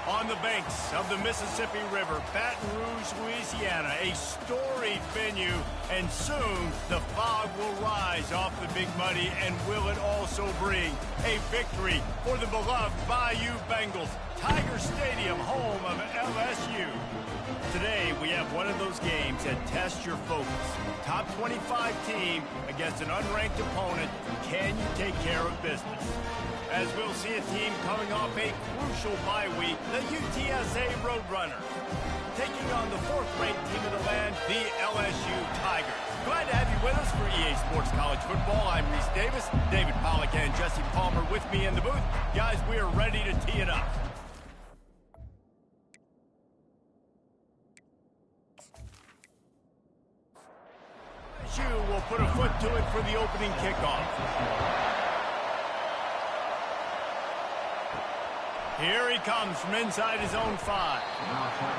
On the banks of the Mississippi River, Baton Rouge, Louisiana, a storied venue, and soon the fog will rise off the Big Muddy, and will it also bring a victory for the beloved Bayou Bengals. Tiger Stadium, home of LSU. Today, we have one of those games that tests your focus. Top 25 team against an unranked opponent. Can you take care of business? As we'll see a team coming off a crucial bye week, the UTSA Roadrunners, taking on the fourth-ranked team of the land, the LSU Tigers. Glad to have you with us for EA Sports College Football. I'm Reese Davis, David Pollack and Jesse Palmer with me in the booth. Guys, we are ready to tee it up. LSU will put a foot to it for the opening kickoff. Here he comes from inside his own 5.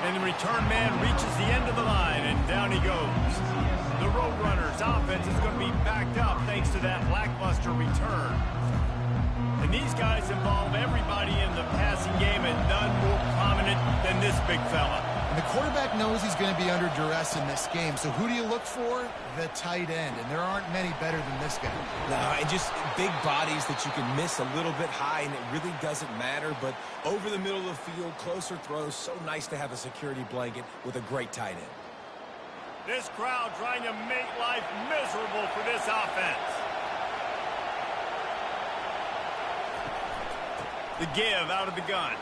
And the return man reaches the end of the line, and down he goes. The Roadrunners' offense is going to be backed up thanks to that lackluster return. And these guys involve everybody in the passing game, and none more prominent than this big fella. And the quarterback knows he's going to be under duress in this game. So who do you look for? The tight end. And there aren't many better than this guy. No, and just big bodies that you can miss a little bit high, and it really doesn't matter. But over the middle of the field, closer throws, so nice to have a security blanket with a great tight end. This crowd trying to make life miserable for this offense. The give out of the gun.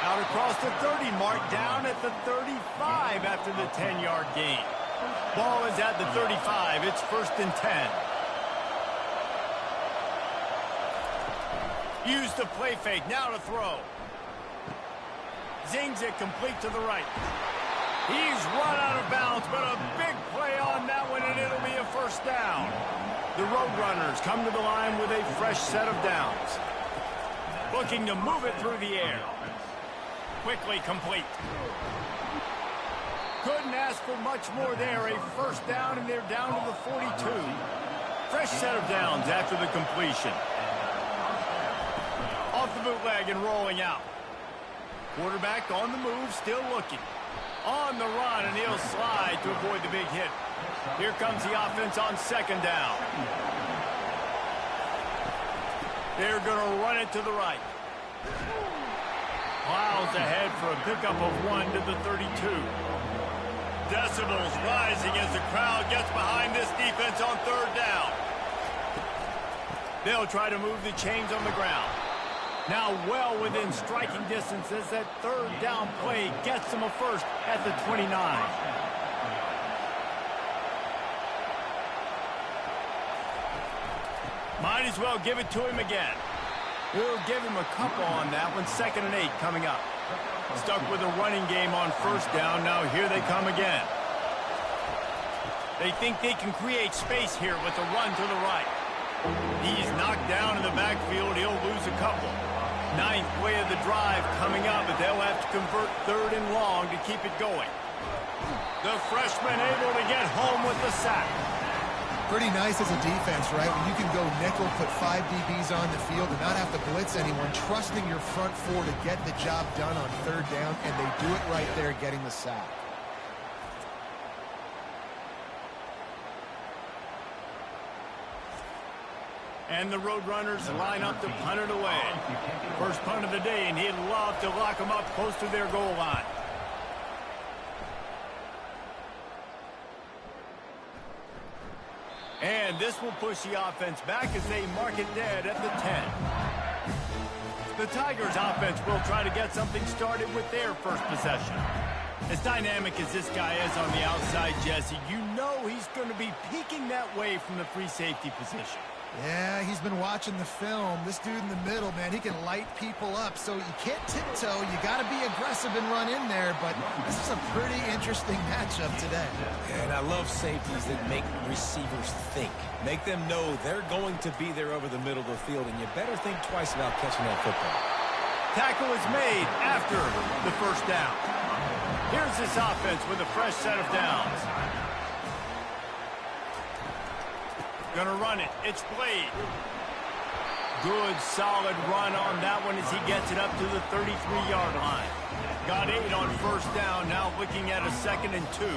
Out across the 30 mark, down at the 35 after the 10-yard gain. Ball is at the 35. It's 1st and 10. Use the play fake. Now to throw. Zings it complete to the right. He's run out of bounds, but a big play on that one, and it'll be a 1st down. The Roadrunners come to the line with a fresh set of downs. Looking to move it through the air. Quickly complete. Couldn't ask for much more there. A 1st down, and they're down to the 42. Fresh set of downs after the completion. Off the bootleg and rolling out. Quarterback on the move, still looking. On the run, and he'll slide to avoid the big hit. Here comes the offense on 2nd down. They're going to run it to the right. Plows ahead for a pickup of 1 to the 32. Decibels rising as the crowd gets behind this defense on 3rd down. They'll try to move the chains on the ground. Now well within striking distance as that 3rd down play gets them a 1st at the 29. Might as well give it to him again. We'll give him a couple on that one. 2nd and 8 coming up. Stuck with a running game on 1st down. Now here they come again. They think they can create space here with the run to the right. He's knocked down in the backfield. He'll lose a couple. 9th play of the drive coming up, but they'll have to convert 3rd and long to keep it going. The freshman able to get home with the sack. Pretty nice as a defense, right? When you can go nickel, put 5 DBs on the field and not have to blitz anyone, trusting your front 4 to get the job done on 3rd down, and they do it right there, getting the sack. And the Roadrunners line up to punt it away. First punt of the day, and he'd love to lock them up close to their goal line. And this will push the offense back as they mark it dead at the 10. The Tigers' offense will try to get something started with their first possession. As dynamic as this guy is on the outside, Jesse, you know he's going to be peeking that way from the free safety position. Yeah, he's been watching the film. This dude in the middle, man, he can light people up. So you can't tiptoe. You got to be aggressive and run in there. But this is a pretty interesting matchup today. And I love safeties that make receivers think. Make them know they're going to be there over the middle of the field, and you better think twice about catching that football. Tackle is made after the 1st down. Here's this offense with a fresh set of downs. Gonna run it. It's Blade. good, solid run on that one as he gets it up to the 33-yard line. Got 8 on first down, now looking at a 2nd and 2.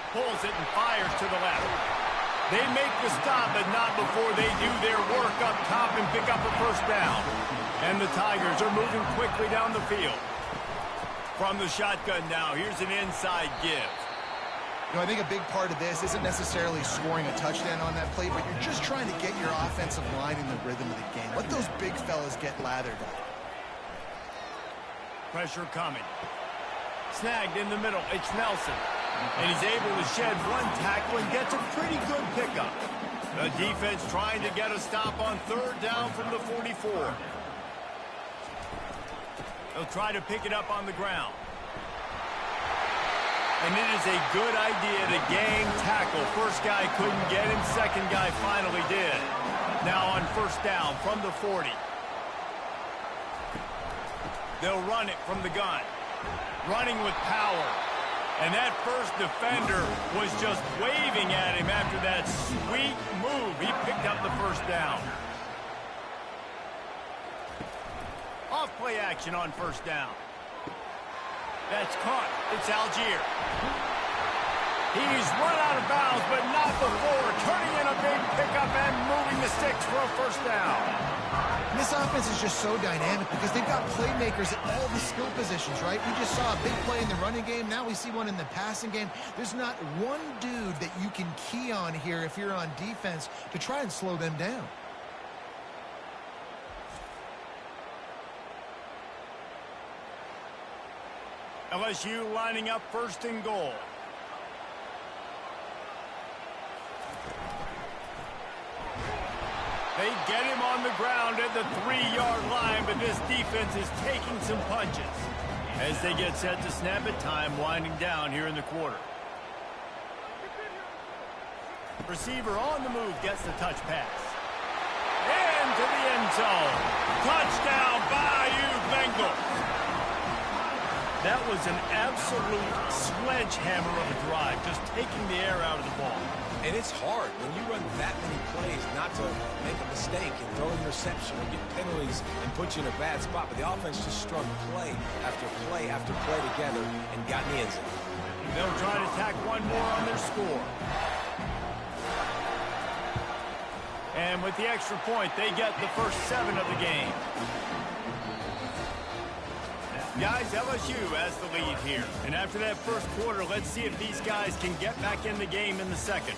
Pulls it and fires to the left. They make the stop, but not before they do their work up top and pick up a first down. And the Tigers are moving quickly down the field. From the shotgun now, here's an inside give. You know, I think a big part of this isn't necessarily scoring a touchdown on that play, but you're just trying to get your offensive line in the rhythm of the game. Let those big fellas get lathered up. Pressure coming. Snagged in the middle. It's Nelson. And he's able to shed one tackle and gets a pretty good pickup. The defense trying to get a stop on 3rd down from the 44. They'll try to pick it up on the ground. And it is a good idea to gang tackle. First guy couldn't get him. Second guy finally did. Now on first down from the 40. They'll run it from the gun. Running with power. And that first defender was just waving at him after that sweet move. He picked up the first down. Off play action on first down. That's caught. It's Algier. He's run out of bounds, but not before. Turning in a big pickup and moving the sticks for a first down. And this offense is just so dynamic because they've got playmakers at all the skill positions, right? We just saw a big play in the running game. Now we see one in the passing game. There's not one dude that you can key on here if you're on defense to try and slow them down. LSU lining up 1st and goal. They get him on the ground at the 3-yard line, but this defense is taking some punches. As they get set to snap it, time winding down here in the quarter. Receiver on the move gets the touch pass. Into the end zone. Touchdown, Bayou Bengals. That was an absolute sledgehammer of a drive, just taking the air out of the ball. And it's hard when you run that many plays not to make a mistake and throw an interception or get penalties and put you in a bad spot. But the offense just strung play after play after play together and got in the end zone. They'll try to tack one more on their score. And with the extra point, they get the first 7 of the game. Guys, LSU has the lead here. And after that first quarter, let's see if these guys can get back in the game in the second.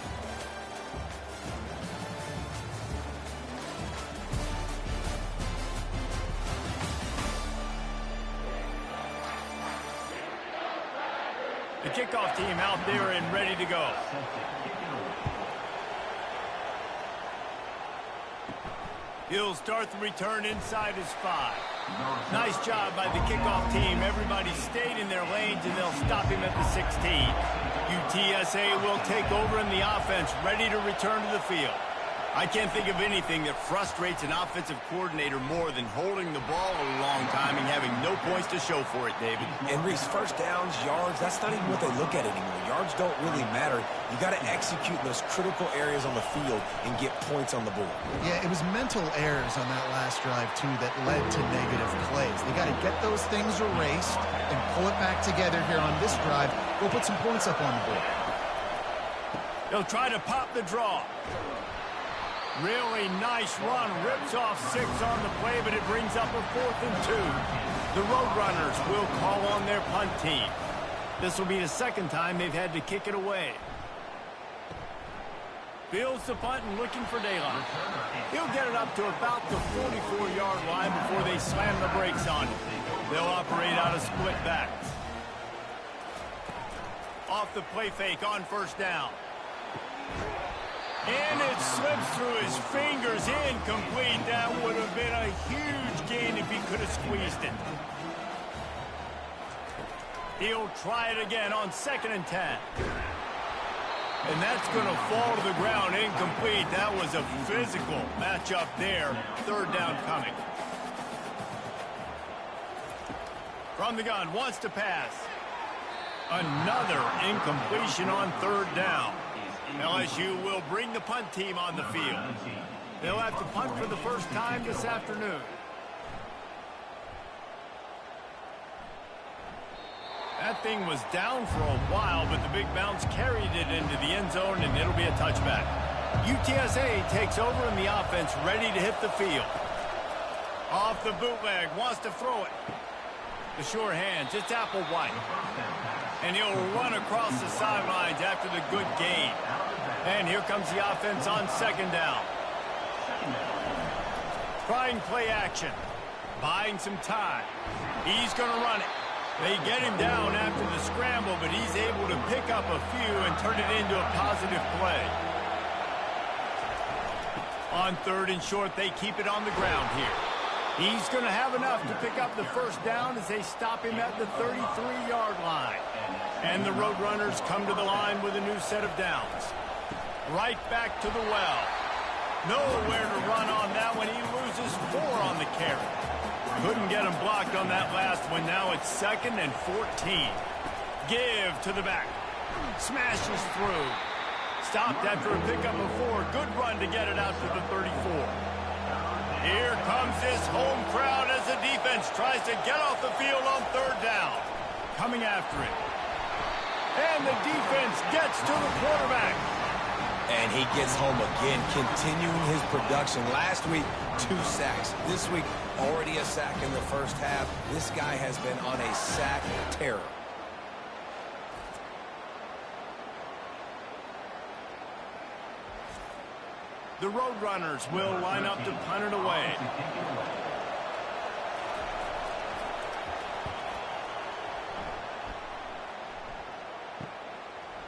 The kickoff team out there and ready to go. He'll start the return inside his 5. Nice job by the kickoff team. Everybody stayed in their lanes, and they'll stop him at the 16. UTSA will take over in the offense, ready to return to the field. I can't think of anything that frustrates an offensive coordinator more than holding the ball a long time and having no points to show for it, David. And Reese, first downs, yards, that's not even what they look at anymore. Yards don't really matter. You got to execute in those critical areas on the field and get points on the board. Yeah, it was mental errors on that last drive, too, that led to negative plays. They got to get those things erased and pull it back together here on this drive. Go put some points up on the board. They'll try to pop the draw. Really nice run. Rips off 6 on the play, but it brings up a 4th and 2. The Roadrunners will call on their punt team. This will be the second time they've had to kick it away. Fields the punt and looking for daylight. He'll get it up to about the 44-yard line before they slam the brakes on him. They'll operate out of split backs. Off the play fake on first down. And it slips through his fingers, incomplete. That would have been a huge gain if he could have squeezed it. He'll try it again on 2nd and 10. And that's going to fall to the ground, incomplete. That was a physical matchup there. 3rd down coming. From the gun, wants to pass. Another incompletion on 3rd down. LSU will bring the punt team on the field. They'll have to punt for the first time this afternoon. That thing was down for a while, but the big bounce carried it into the end zone, and it'll be a touchback. UTSA takes over in the offense, ready to hit the field. Off the bootleg, wants to throw it. The sure hands, it's Applewhite. And he'll run across the sidelines after the good gain. And here comes the offense on second down. Trying play action. Buying some time. He's going to run it. They get him down after the scramble, but he's able to pick up a few and turn it into a positive play. On third and short, they keep it on the ground here. He's going to have enough to pick up the first down as they stop him at the 33-yard line. And the Roadrunners come to the line with a new set of downs. Right back to the well. Nowhere to run on that one. He loses 4 on the carry. Couldn't get him blocked on that last one. Now it's 2nd and 14. Give to the back. Smashes through. Stopped after a pickup of 4. Good run to get it out to the 34. Here comes this home crowd as the defense tries to get off the field on third down. Coming after it. And the defense gets to the quarterback. And he gets home again, continuing his production. Last week, 2 sacks. This week, already a sack in the first half. This guy has been on a sack terror. The Roadrunners will line up to punt it away.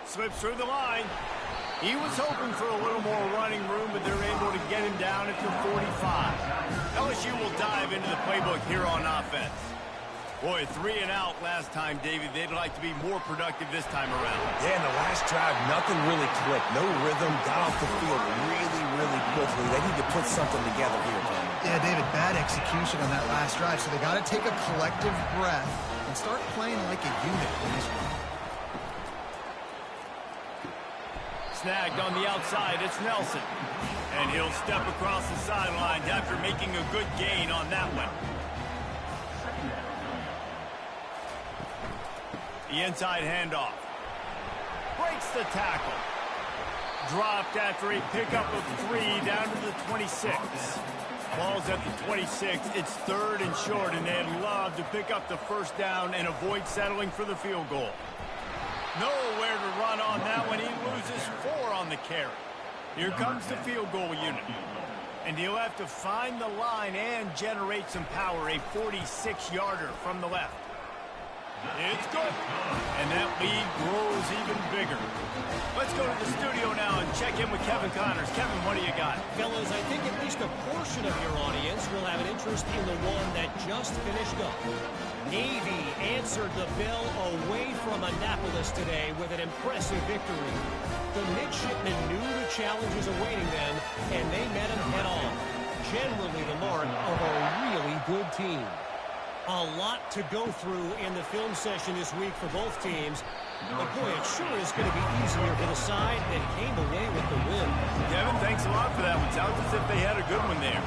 Slips through the line. He was hoping for a little more running room, but they're able to get him down at the 45. LSU will dive into the playbook here on offense. Boy, 3 and out last time, David. They'd like to be more productive this time around. Yeah, in the last drive, nothing really clicked. No rhythm, got off the field really, really quickly. They need to put something together here, Tom. Yeah, David, bad execution on that last drive, so they got to take a collective breath and start playing like a unit in this one. Snagged on the outside, it's Nelson. And he'll step across the sidelines after making a good gain on that one. The inside handoff. Breaks the tackle. Dropped after a pickup of 3 down to the 26. Ball's at the 26. It's 3rd and short, and they'd love to pick up the first down and avoid settling for the field goal. Nowhere to run on that one. He loses 4 on the carry. Here comes the field goal unit. And he'll have to find the line and generate some power. A 46-yarder from the left. It's good. And that lead grows even bigger. Let's go to the studio now and check in with Kevin Connors. Kevin, what do you got? Fellas, I think at least a portion of your audience will have an interest in the one that just finished up. Navy answered the bell away from Annapolis today with an impressive victory. The midshipmen knew the challenges awaiting them, and they met them head on. Generally the mark of a really good team. A lot to go through in the film session this week for both teams. But boy, it sure is going to be easier for the side that came away with the win. Kevin, thanks a lot for that one. Sounds as if they had a good one there.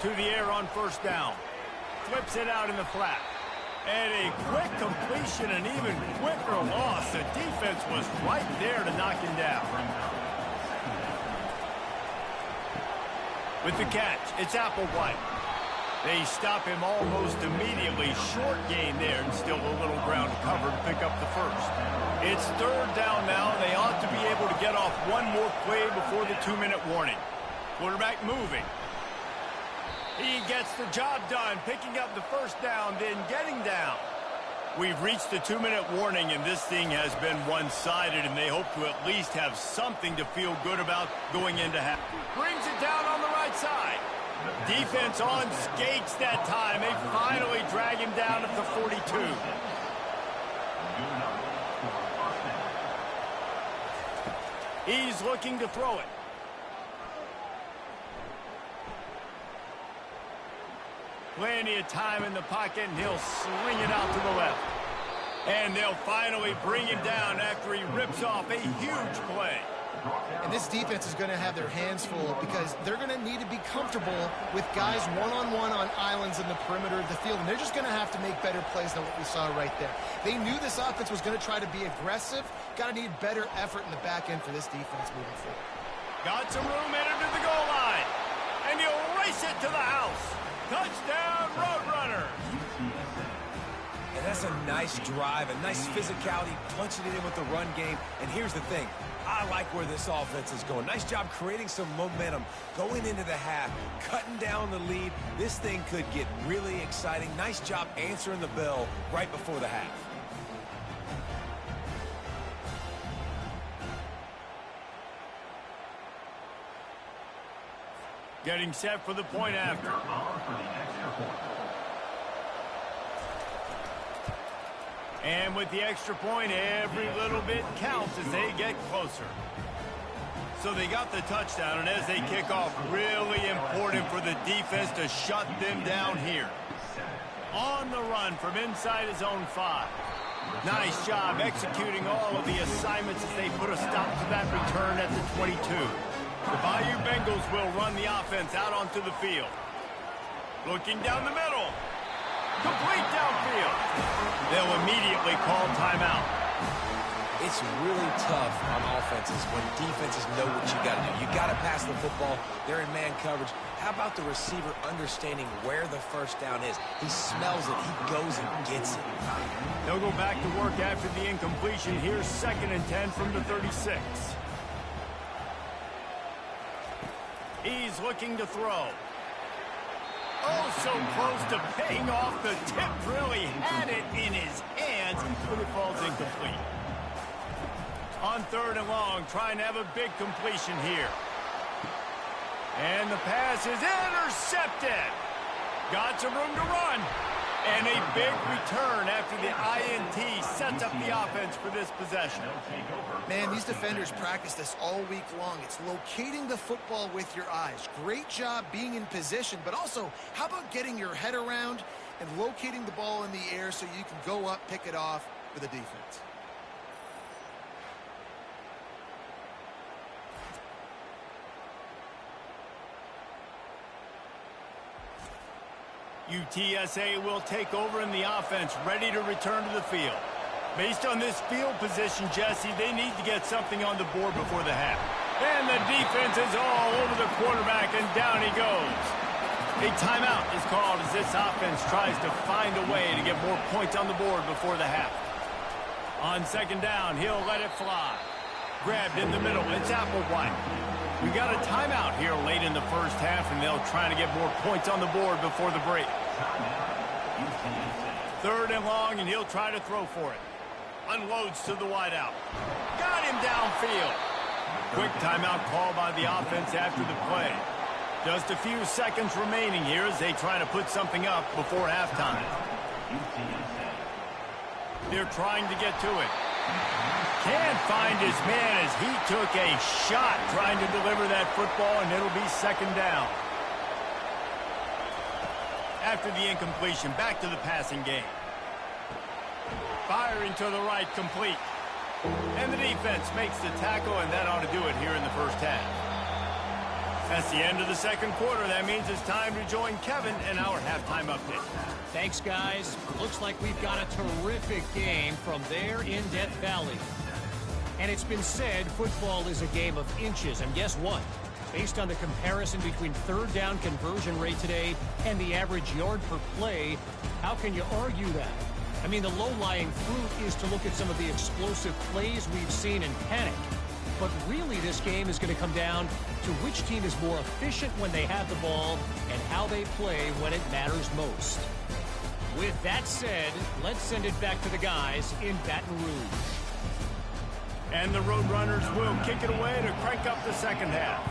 To the air on first down. Flips it out in the flat. And a quick completion, an even quicker loss. The defense was right there to knock him down. With the catch, it's Applewhite. They stop him almost immediately. Short gain there, and still a little ground to cover to pick up the first. It's 3rd down now. They ought to be able to get off one more play before the 2-minute warning. Quarterback moving. He gets the job done, picking up the first down, then getting down. We've reached the 2-minute warning, and this thing has been one-sided, and they hope to at least have something to feel good about going into half. Brings it down on the right side. Defense on skates that time. They finally drag him down at the 42. He's looking to throw it. Plenty of time in the pocket, and he'll sling it out to the left. And they'll finally bring him down after he rips off a huge play. And this defense is going to have their hands full because they're going to need to be comfortable with guys one-on-one on islands in the perimeter of the field. And they're just going to have to make better plays than what we saw right there. They knew this offense was going to try to be aggressive. Got to need better effort in the back end for this defense moving forward. Got some room headed to the goal line. And he'll race it to the house. Touchdown, Roadrunners. And that's a nice drive, a nice physicality, punching it in with the run game. And here's the thing. I like where this offense is going. Nice job creating some momentum, going into the half, cutting down the lead. This thing could get really exciting. Nice job answering the bell right before the half. Getting set for the point after. And with the extra point, every little bit counts as they get closer. So they got the touchdown, and as they kick off, really important for the defense to shut them down here. On the run from inside his own 5. Nice job executing all of the assignments as they put a stop to that return at the 22. The Bayou Bengals will run the offense out onto the field. Looking down the middle. Complete downfield. They'll immediately call timeout. It's really tough on offenses when defenses know what you got to do. You got to pass the football. They're in man coverage. How about the receiver understanding where the first down is? He smells it. He goes and gets it. They'll go back to work after the incompletion. Here's 2nd and 10 from the 36. He's looking to throw. Oh, so close to paying off. The tip really had it in his hands, but it falls incomplete. On 3rd and long, trying to have a big completion here. And the pass is intercepted. Got some room to run. And a big return after the INT sets up the offense for this possession. Man, these defenders practice this all week long. It's locating the football with your eyes. Great job being in position, but also, how about getting your head around and locating the ball in the air so you can go up, pick it off for the defense. UTSA will take over in the offense, ready to return to the field. Based on this field position, Jesse, they need to get something on the board before the half. And the defense is all over the quarterback, and down he goes. A timeout is called as this offense tries to find a way to get more points on the board before the half. On 2nd down, he'll let it fly. Grabbed in the middle. It's Applewhite. We got a timeout here late in the first half, and they'll try to get more points on the board before the break. 3rd and long, and he'll try to throw for it. Unloads to the wideout. Got him downfield. Quick timeout call by the offense after the play. Just a few seconds remaining here as they try to put something up before halftime. They're trying to get to it. Can't find his man as he took a shot trying to deliver that football, and it'll be 2nd down. After the incompletion, back to the passing game. Firing to the right, complete. And the defense makes the tackle, and that ought to do it here in the first half. That's the end of the 2nd quarter. That means it's time to join Kevin in our halftime update. Thanks, guys. Looks like we've got a terrific game from there in Death Valley. And it's been said football is a game of inches. And guess what? Based on the comparison between 3rd down conversion rate today and the average yard per play, how can you argue that? I mean, the low-lying fruit is to look at some of the explosive plays we've seen and panic. But really, this game is going to come down to which team is more efficient when they have the ball and how they play when it matters most. With that said, let's send it back to the guys in Baton Rouge. And the Roadrunners will kick it away to crank up the 2nd half.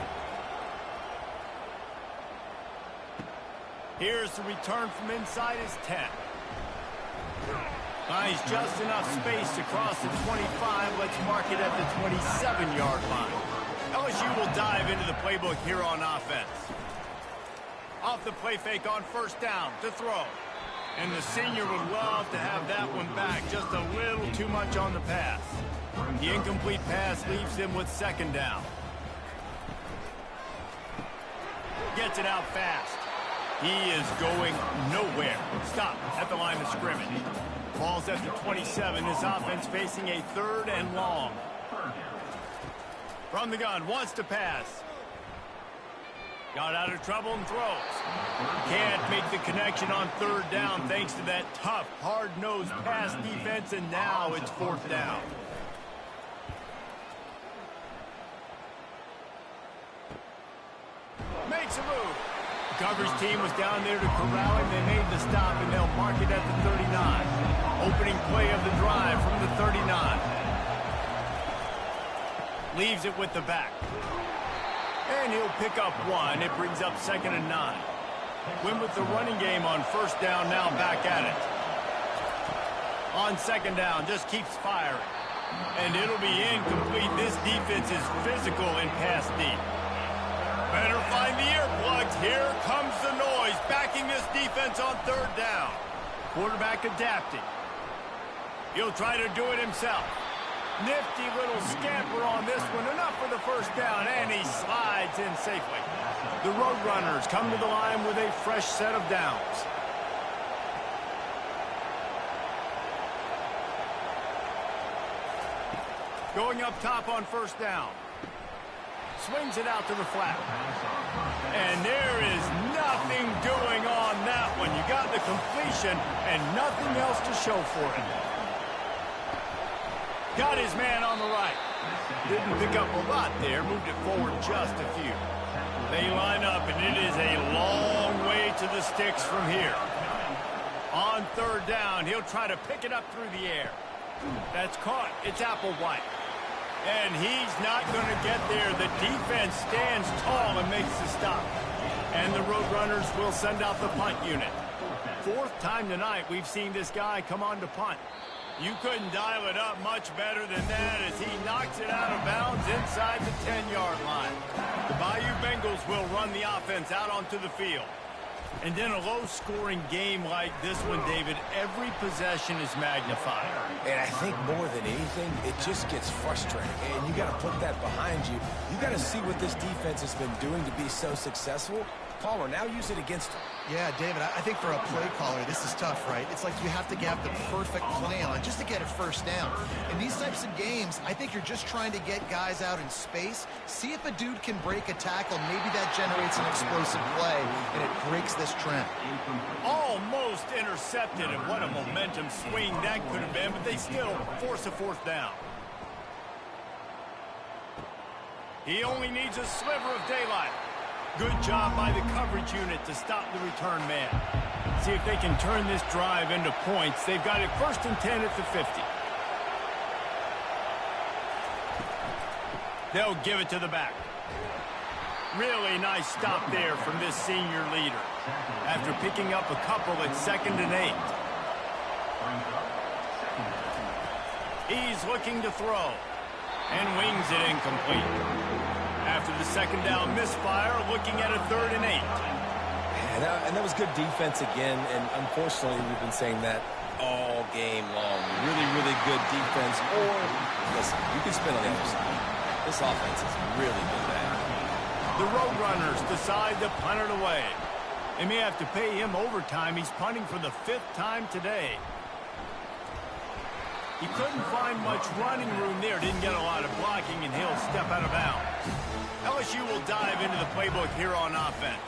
Here's the return from inside his 10. Nice, just enough space to cross the 25. Let's mark it at the 27-yard line. LSU will dive into the playbook here on offense. Off the play fake on first down to throw. And the senior would love to have that one back. Just a little too much on the pass. The incomplete pass leaves him with second down. Gets it out fast. He is going nowhere. Stop at the line of scrimmage. Ball's at the 27. His offense facing a third and long. From the gun, wants to pass. Got out of trouble and throws. Can't make the connection on third down thanks to that tough, hard-nosed pass defense, and now it's fourth down. Makes a move. The coverage team was down there to corral him. They made the stop, and they'll mark it at the 39. Opening play of the drive from the 39. Leaves it with the back. And he'll pick up one. It brings up 2nd and 9. Win with the running game on first down, now back at it. On 2nd down, just keeps firing. And it'll be incomplete. This defense is physical and pass deep. Better find the earplugs. Here comes the noise, backing this defense on third down. Quarterback adapting. He'll try to do it himself. Nifty little scamper on this one. Enough for the first down, and he slides in safely. The Roadrunners come to the line with a fresh set of downs. Going up top on first down. Swings it out to the flat. And there is nothing doing on that one. You got the completion and nothing else to show for it. Got his man on the right. Didn't pick up a lot there. Moved it forward just a few. They line up, and it is a long way to the sticks from here. On third down, he'll try to pick it up through the air. That's caught. It's Applewhite. And he's not going to get there. The defense stands tall and makes the stop. And the Roadrunners will send out the punt unit. Fourth time tonight we've seen this guy come on to punt. You couldn't dial it up much better than that as he knocks it out of bounds inside the 10-yard line. The Bayou Bengals will run the offense out onto the field. And in a low-scoring game like this one, David, every possession is magnified. And I think more than anything, it just gets frustrating. And you got to put that behind you. You got to see what this defense has been doing to be so successful. Caller, now use it against him. Yeah, David, I think for a play caller, this is tough, right? It's like you have to have the perfect play on just to get a first down. In these types of games, I think you're just trying to get guys out in space, see if a dude can break a tackle. Maybe that generates an explosive play, and it breaks this trend. Almost intercepted, and what a momentum swing that could have been, but they still force a fourth down. He only needs a sliver of daylight. Good job by the coverage unit to stop the return man. See if they can turn this drive into points. They've got it 1st and 10 at the 50. They'll give it to the back. Really nice stop there from this senior leader. After picking up a couple at 2nd and 8. He's looking to throw. And wings it incomplete. After the 2nd down misfire, looking at a 3rd and 8. And that was good defense again, and unfortunately we've been saying that all game long. Really, really good defense. Or, listen, you can spin on the other side. This offense is really been bad. The Roadrunners decide to punt it away. They may have to pay him overtime. He's punting for the 5th time today. He couldn't find much running room there. Didn't get a lot of blocking, and he'll step out of bounds. LSU will dive into the playbook here on offense.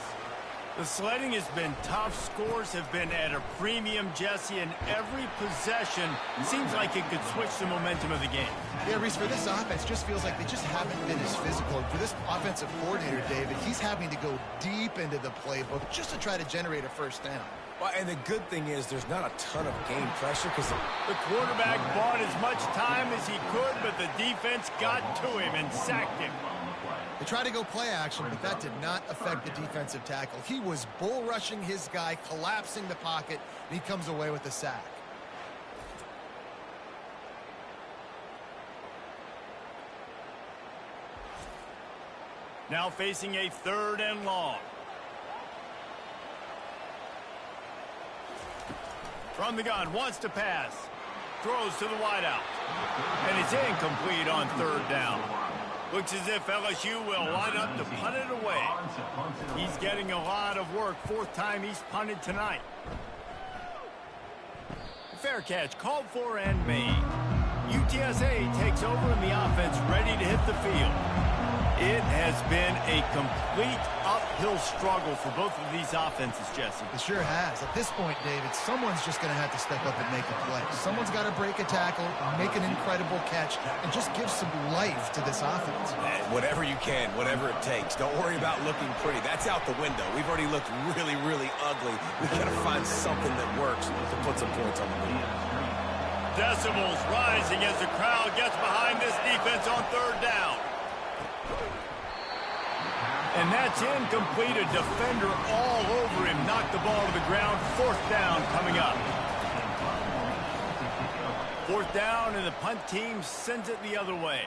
The sledding has been tough. Scores have been at a premium, Jesse, and every possession seems like it could switch the momentum of the game. Yeah, Reese, for this offense, just feels like they just haven't been as physical. And for this offensive coordinator, David, he's having to go deep into the playbook just to try to generate a first down. Well, and the good thing is there's not a ton of game pressure because the quarterback bought as much time as he could, but the defense got to him and sacked him. They tried to go play action, but that did not affect the defensive tackle. He was bull rushing his guy, collapsing the pocket, and he comes away with a sack. Now facing a 3rd and long. From the gun, wants to pass. Throws to the wideout. And it's incomplete on third down. Looks as if LSU will line up to punt it away. He's getting a lot of work. Fourth time he's punted tonight. Fair catch called for and made. UTSA takes over and the offense ready to hit the field. It has been a complete uphill struggle for both of these offenses, Jesse. It sure has. At this point, David, someone's just going to have to step up and make a play. Someone's got to break a tackle, make an incredible catch, and just give some life to this offense. Whatever you can, whatever it takes. Don't worry about looking pretty. That's out the window. We've already looked really, really ugly. We've got to find something that works to put some points on the board. Decibels rising as the crowd gets behind this defense on third down. And that's incomplete. A defender all over him. Knocked the ball to the ground. Fourth down coming up. Fourth down, and the punt team sends it the other way.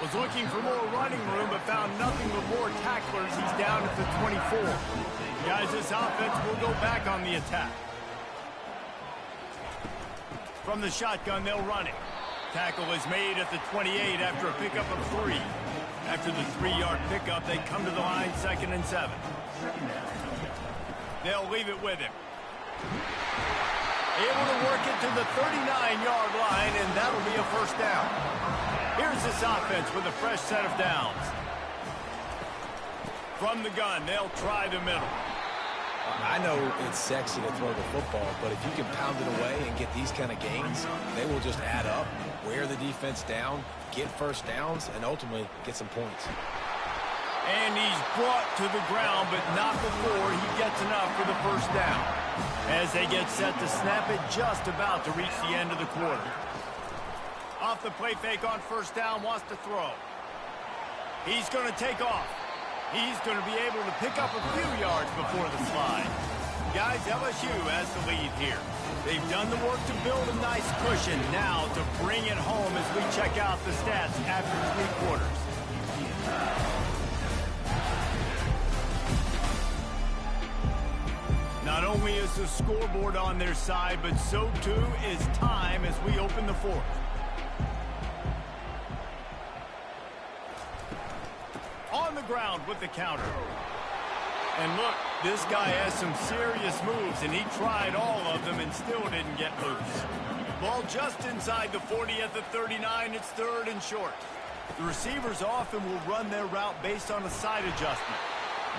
Was looking for more running room, but found nothing but more tacklers. He's down at the 24. Guys, this offense will go back on the attack. From the shotgun, they'll run it. Tackle is made at the 28 after a pickup of 3. After the 3-yard pickup, they come to the line, 2nd and 7. They'll leave it with him. Able to work it to the 39-yard line, and that'll be a first down. Here's this offense with a fresh set of downs. From the gun, they'll try the middle. I know it's sexy to throw the football, but if you can pound it away and get these kind of gains, they will just add up, wear the defense down, get first downs, and ultimately get some points. And he's brought to the ground, but not before he gets enough for the first down. As they get set to snap it, just about to reach the end of the quarter. Off the play fake on first down, wants to throw. He's going to take off. He's going to be able to pick up a few yards before the slide. Guys, LSU has the lead here. They've done the work to build a nice cushion. Now to bring it home as we check out the stats after 3 quarters. Not only is the scoreboard on their side, but so too is time as we open the fourth. On the ground with the counter. And look, this guy has some serious moves, and he tried all of them and still didn't get loose. Ball just inside the 40 at the 39. It's 3rd and short. The receivers often will run their route based on a side adjustment.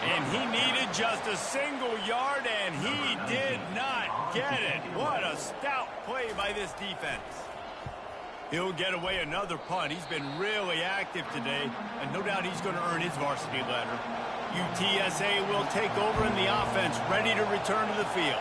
And he needed just a single yard, and he did not get it. What a stout play by this defense. He'll get away another punt. He's been really active today, and no doubt he's going to earn his varsity letter. UTSA will take over in the offense, ready to return to the field.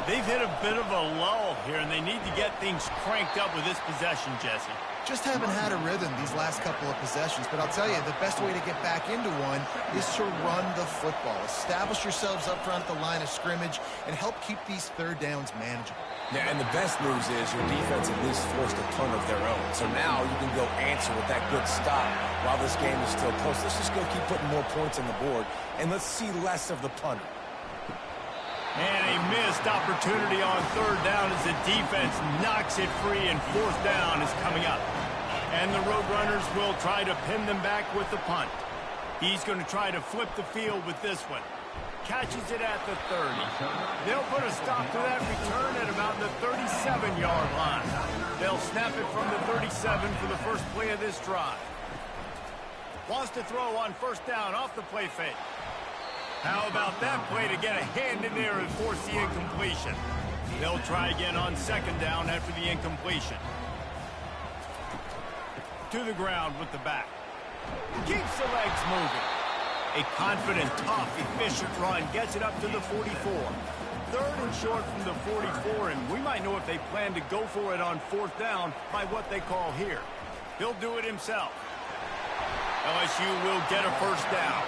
They've hit a bit of a lull here, and they need to get things cranked up with this possession, Jesse. Just haven't had a rhythm these last couple of possessions, but I'll tell you, the best way to get back into one is to run the football. Establish yourselves up front at the line of scrimmage and help keep these third downs manageable. Yeah, and the best news is your defense at least forced a punt of their own. So now you can go answer with that good stop while this game is still close. Let's just go keep putting more points on the board, and let's see less of the punter. And a missed opportunity on third down as the defense knocks it free, and fourth down is coming up. And the Roadrunners will try to pin them back with the punt. He's going to try to flip the field with this one. Catches it at the 30. They'll put a stop to that return at about the 37-yard line. They'll snap it from the 37 for the first play of this drive. Wants to throw on first down off the play fake. How about that play to get a hand in there and force the incompletion? They'll try again on second down after the incompletion. To the ground with the back. Keeps the legs moving. A confident, tough, efficient run gets it up to the 44. 3rd and short from the 44, and we might know if they plan to go for it on fourth down by what they call here. He'll do it himself. LSU will get a first down.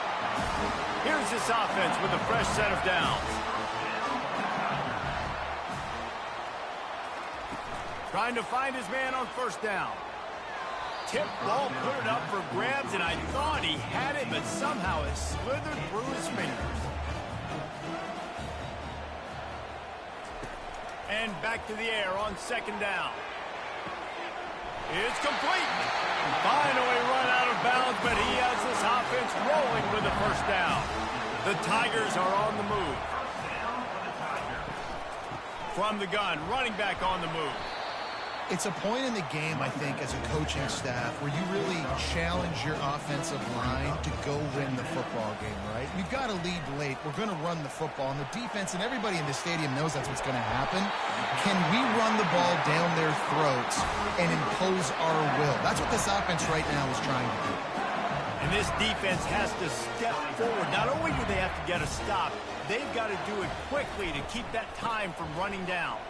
Here's this offense with a fresh set of downs. Trying to find his man on first down. Tip ball, put it up for grabs, and I thought he had it, but somehow it slithered through his fingers. And back to the air on second down. It's complete. Finally run out of bounds, but he has this offense rolling with the first down. The Tigers are on the move. From the gun, running back on the move. It's a point in the game, I think, as a coaching staff, where you really challenge your offensive line to go win the football game, right? You've got to lead late. We're going to run the football. And the defense and everybody in the stadium knows that's what's going to happen. Can we run the ball down their throats and impose our will? That's what this offense right now is trying to do. And this defense has to step forward. Not only do they have to get a stop, they've got to do it quickly to keep that time from running down.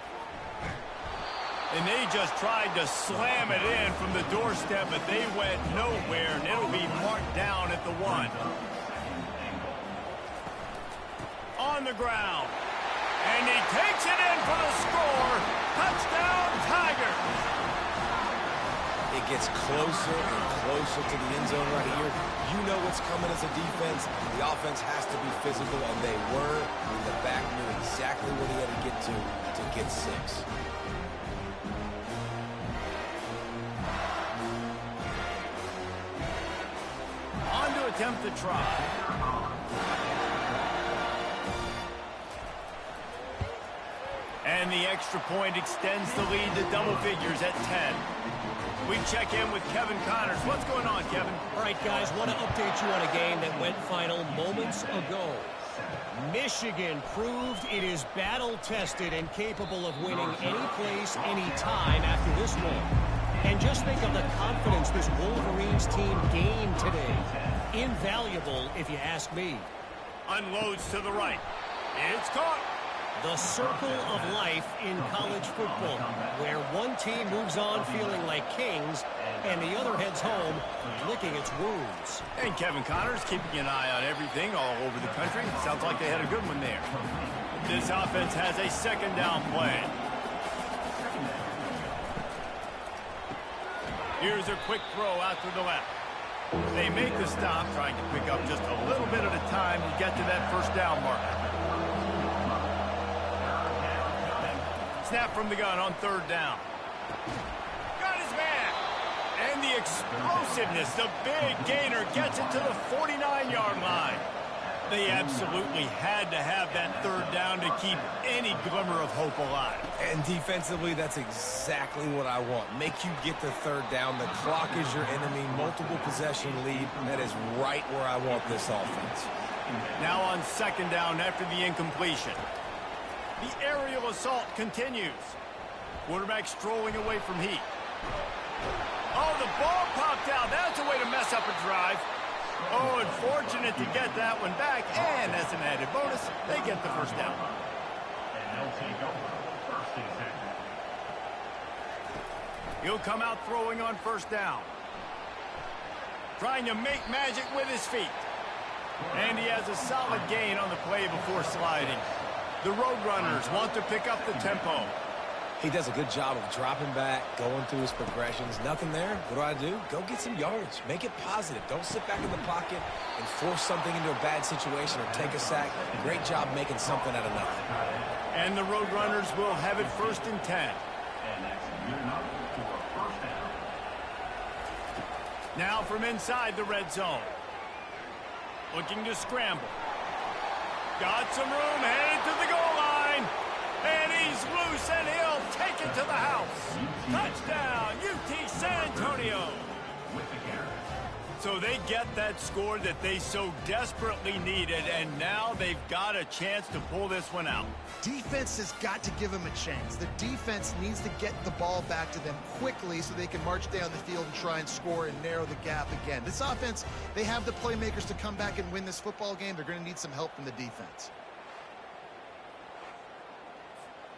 And they just tried to slam it in from the doorstep, but they went nowhere, and it'll be marked down at the 1. On the ground. And he takes it in for the score. Touchdown, Tigers. It gets closer and closer to the end zone right here. You know what's coming as a defense. The offense has to be physical, and they were. And the back knew exactly what he had to get 6. On to attempt the try. And the extra point extends the lead to double figures at 10. We check in with Kevin Connors. What's going on, Kevin? All right, guys, want to update you on a game that went final moments ago. Michigan proved it is battle-tested and capable of winning any place, any time after this one. And just think of the confidence this Wolverines team gained today. Invaluable, if you ask me. Unloads to the right. It's caught. The circle of life in college football, where one team moves on feeling like kings, and the other heads home licking its wounds. And Kevin Connors keeping an eye on everything all over the country. Sounds like they had a good one there. This offense has a second down play. Here's a quick throw out to the left. They make the stop, trying to pick up just a little bit at a time to get to that first down marker. Snap from the gun on third down. Got his man. And the explosiveness, the big gainer gets it to the 49-yard line. They absolutely had to have that third down to keep any glimmer of hope alive. And defensively, that's exactly what I want. Make you get the third down. The clock is your enemy. Multiple possession lead. That is right where I want this offense. Now on second down after the incompletion. The aerial assault continues. Quarterback strolling away from heat. Oh, the ball popped out. That's a way to mess up a drive. Oh, unfortunate to get that one back. And as an added bonus, they get the first down. And they'll take over first and 10. He'll come out throwing on first down. Trying to make magic with his feet. And he has a solid gain on the play before sliding. The Roadrunners want to pick up the tempo. He does a good job of dropping back, going through his progressions. Nothing there. What do? Go get some yardage. Make it positive. Don't sit back in the pocket and force something into a bad situation or take a sack. Great job making something out of nothing. And the Roadrunners will have it first and 10. And that's good enough for a first down. Now from inside the red zone. Looking to scramble. Got some room, headed to the goal line. And he's loose, and he'll take it to the house. Touchdown, UT San Antonio. With the carry. So they get that score that they so desperately needed, and now they've got a chance to pull this one out. Defense has got to give them a chance. The defense needs to get the ball back to them quickly so they can march down the field and try and score and narrow the gap again. This offense, they have the playmakers to come back and win this football game. They're going to need some help from the defense.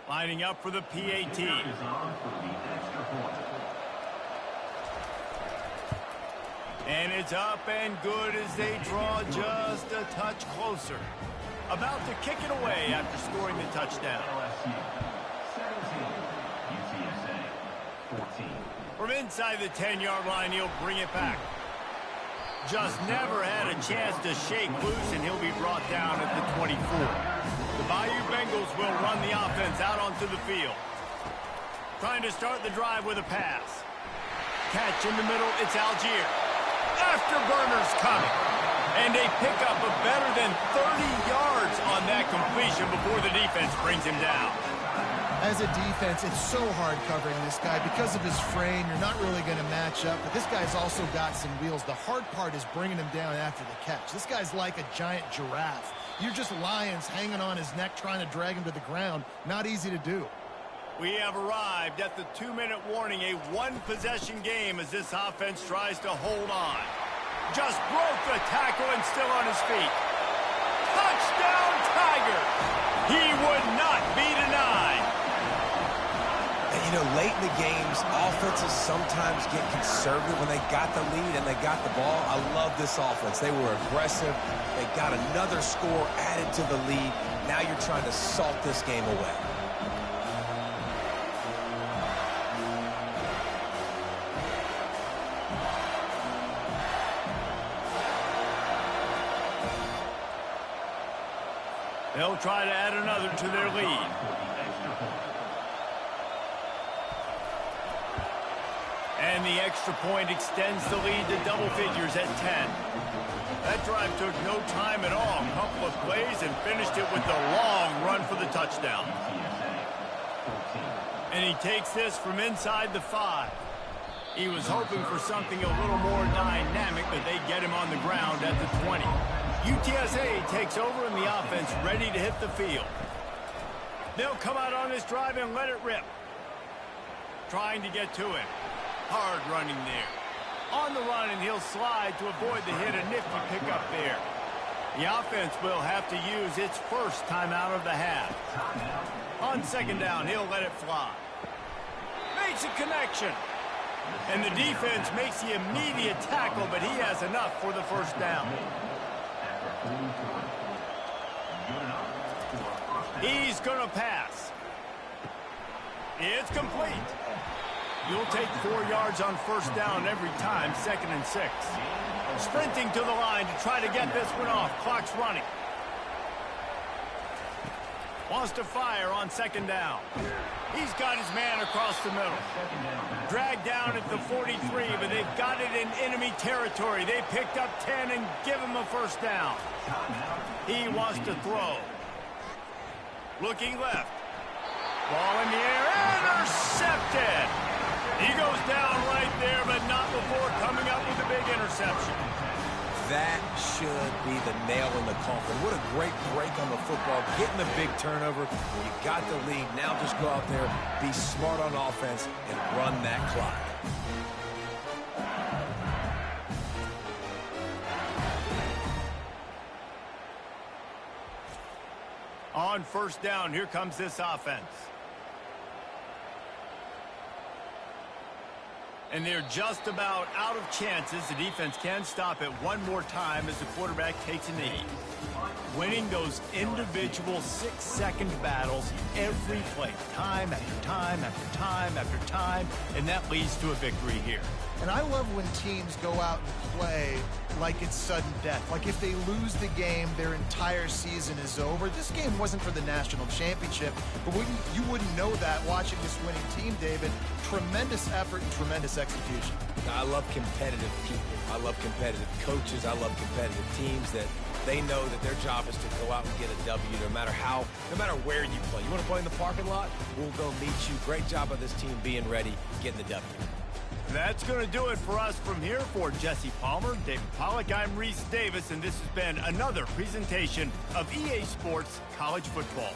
Lining up for the PAT. Is on for the extra point. And it's up and good as they draw just a touch closer. About to kick it away after scoring the touchdown. LSU 17, UTSA 14. From inside the 10-yard line, he'll bring it back. Just never had a chance to shake loose, and he'll be brought down at the 24. The Bayou Bengals will run the offense out onto the field. Trying to start the drive with a pass. Catch in the middle, it's Algier. Afterburner's coming. And a pickup of better than 30 yards on that completion before the defense brings him down. As a defense, it's so hard covering this guy. Because of his frame, you're not really going to match up. But this guy's also got some wheels. The hard part is bringing him down after the catch. This guy's like a giant giraffe. You're just lions hanging on his neck trying to drag him to the ground. Not easy to do. We have arrived at the 2-minute warning, a one-possession game as this offense tries to hold on. Just broke the tackle and still on his feet. Touchdown, Tiger! He would not be denied. And, you know, late in the games, offenses sometimes get conservative when they got the lead and they got the ball. I love this offense. They were aggressive. They got another score added to the lead. Now you're trying to salt this game away. They'll try to add another to their lead. And the extra point extends the lead to double figures at 10. That drive took no time at all. A couple of plays and finished it with a long run for the touchdown. And he takes this from inside the 5. He was hoping for something a little more dynamic, but they get him on the ground at the 20. UTSA takes over in the offense, ready to hit the field. They'll come out on this drive and let it rip. Trying to get to him. Hard running there. On the run, and he'll slide to avoid the hit. A nifty pickup there. The offense will have to use its first timeout of the half. On second down, he'll let it fly. Makes a connection. And the defense makes the immediate tackle, but he has enough for the first down. He's going to pass. It's complete. You'll take 4 yards on first down every time, 2nd and 6. Sprinting to the line to try to get this one off. Clock's running. Wants to fire on second down. He's got his man across the middle. Dragged down at the 43, but they've got it in enemy territory. They picked up 10 and give him a first down. He wants to throw. Looking left. Ball in the air. Intercepted. He goes down right there, but not before coming up with a big interception. That should be the nail in the coffin. What a great break on the football. Getting the big turnover. You got the lead. Now just go out there, be smart on offense, and run that clock. On first down, here comes this offense. And they're just about out of chances. The defense can stop it one more time as the quarterback takes a knee. Winning those individual 6-second battles every play, time after time after time after time, and that leads to a victory here. And I love when teams go out and play like it's sudden death. Like if they lose the game, their entire season is over. This game wasn't for the national championship, but you wouldn't know that watching this winning team, David. Tremendous effort and tremendous execution. I love competitive people. I love competitive coaches. I love competitive teams that they know that their job is to go out and get a W no matter where you play. You want to play in the parking lot? We'll go meet you. Great job of this team being ready, getting the W. That's going to do it for us from here. For Jesse Palmer, David Pollack, I'm Reese Davis, and this has been another presentation of EA Sports College Football.